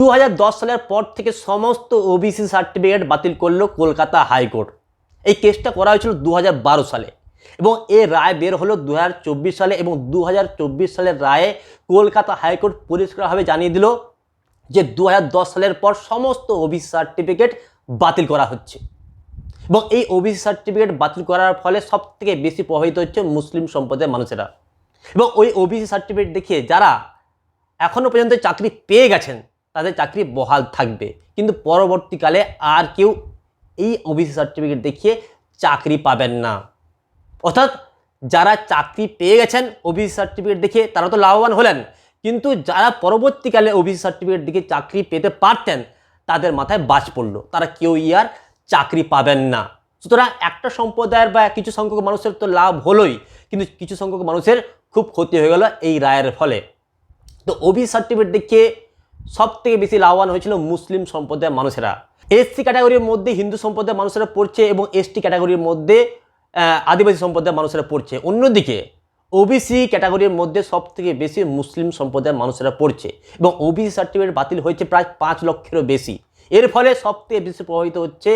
2010 সালের পর থেকে সমস্ত ওবিসি সার্টিফিকেট বাতিল করলো কলকাতা হাইকোর্ট। এই কেসটা করা হয়েছিল 2012 সালে এবং এর রায় বের হলো 2024 সালে এবং 2024 সালের রায়ে কলকাতা হাইকোর্ট পরিষ্কারভাবে জানিয়ে দিল যে 2010 সালের পর সমস্ত ওবিসি সার্টিফিকেট বাতিল করা হচ্ছে এবং এই ওবিসি সার্টিফিকেট বাতিল করার ফলে সবথেকে বেশি প্রভাবিত হচ্ছে মুসলিম সম্প্রদায়ের মানুষেরা এবং ওই ওবিসি সার্টিফিকেট দেখিয়ে যারা এখনও পর্যন্ত চাকরি পেয়ে গেছেন তাদের চাকরি বহাল থাকবে, কিন্তু পরবর্তীকালে আর কেউ এই ওবিসি সার্টিফিকেট দেখিয়ে চাকরি পাবেন না। অর্থাৎ যারা চাকরি পেয়ে গেছেন ওবিসি সার্টিফিকেট দেখিয়ে তারা তো লাভবান হলেন, কিন্তু যারা পরবর্তীকালে ওবিসি সার্টিফিকেট দেখে চাকরি পেতে পারতেন তাদের মাথায় বাজ পড়লো, তারা কেউই আর চাকরি পাবেন না। সুতরাং একটা সম্প্রদায়ের বা কিছু সংখ্যক মানুষের তো লাভ হলোই, কিন্তু কিছু সংখ্যক মানুষের খুব ক্ষতি হয়ে গেল এই রায়ের ফলে। তো ওবিসি সার্টিফিকেট দেখিয়ে সবথেকে বেশি লাভবান হয়েছিল মুসলিম সম্প্রদায়ের মানুষেরা। এসসি ক্যাটাগরির মধ্যে হিন্দু সম্প্রদায়ের মানুষেরা পড়ছে এবং এসটি ক্যাটাগরির মধ্যে আদিবাসী সম্প্রদায়ের মানুষেরা পড়ছে। অন্যদিকে ওবিসি ক্যাটাগরির মধ্যে সবথেকে বেশি মুসলিম সম্প্রদায়ের মানুষেরা পড়ছে এবং ওবিসি সার্টিফিকেট বাতিল হয়েছে প্রায় 5 লক্ষেরও বেশি। এর ফলে সবথেকে বেশি প্রভাবিত হচ্ছে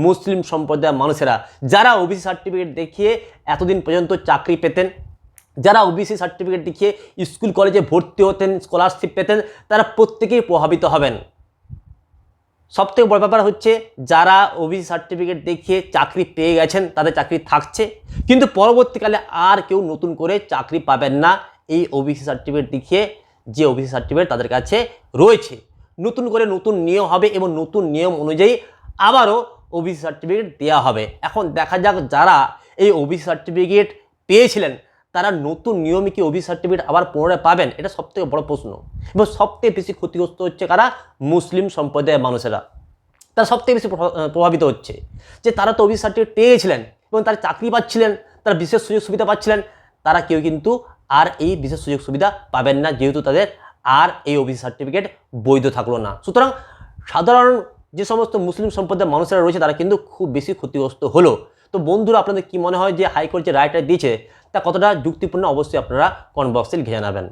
মুসলিম সম্প্রদায়ের মানুষেরা, যারা ওবিসি সার্টিফিকেট দেখিয়ে এতদিন পর্যন্ত চাকরি পেতেন, যারা ওবিসি সার্টিফিকেট দেখিয়ে স্কুল কলেজে ভর্তি হতেন, স্কলারশিপ পেতেন, তারা প্রত্যেকেই প্রভাবিত হবেন। সবথেকে বড় ব্যাপার হচ্ছে যারা ওবিসি সার্টিফিকেট দেখিয়ে চাকরি পেয়ে গেছেন তাদের চাকরি থাকছে, কিন্তু পরবর্তীকালে আর কেউ নতুন করে চাকরি পাবেন না এই ওবিসি সার্টিফিকেট দেখিয়ে যে ওবিসি সার্টিফিকেট তাদের কাছে রয়েছে। নতুন করে নতুন নিয়ম হবে এবং নতুন নিয়ম অনুযায়ী আবারও ওবিসি সার্টিফিকেট দেওয়া হবে। এখন দেখা যাক যারা এই ওবিসি সার্টিফিকেট পেয়েছিলেন তারা নতুন নিয়মে কি ওবিসি সার্টিফিকেট আবার পুনরায় পাবেন, এটা সবথেকে বড় প্রশ্ন। এবং সবথেকে বেশি ক্ষতিগ্রস্ত হচ্ছে কারা? মুসলিম সম্প্রদায়ের মানুষেরা, তারা সবথেকে বেশি প্রভাবিত হচ্ছে যে তারা তো ওবিসি সার্টিফিকেট পেয়েছিলেন এবং তারা চাকরি পাচ্ছিলেন, তারা বিশেষ সুযোগ সুবিধা পাচ্ছিলেন, তারা কেউ কিন্তু আর এই বিশেষ সুযোগ সুবিধা পাবেন না, যেহেতু তাদের আর এই ওবিসি সার্টিফিকেট বৈধ থাকলো না। সুতরাং সাধারণ যে সমস্ত মুসলিম সম্প্রদায়ের মানুষেরা রয়েছে তারা কিন্তু খুব বেশি ক্ষতিগ্রস্ত হলো। তো বন্ধুরা, আপনাদের কি মনে হয় যে হাইকোর্ট যে রায়টা দিয়েছে তা কতটা যুক্তিপূর্ণ? অবশ্যই আপনারা কমেন্ট বক্সে লিখে জানাবেন।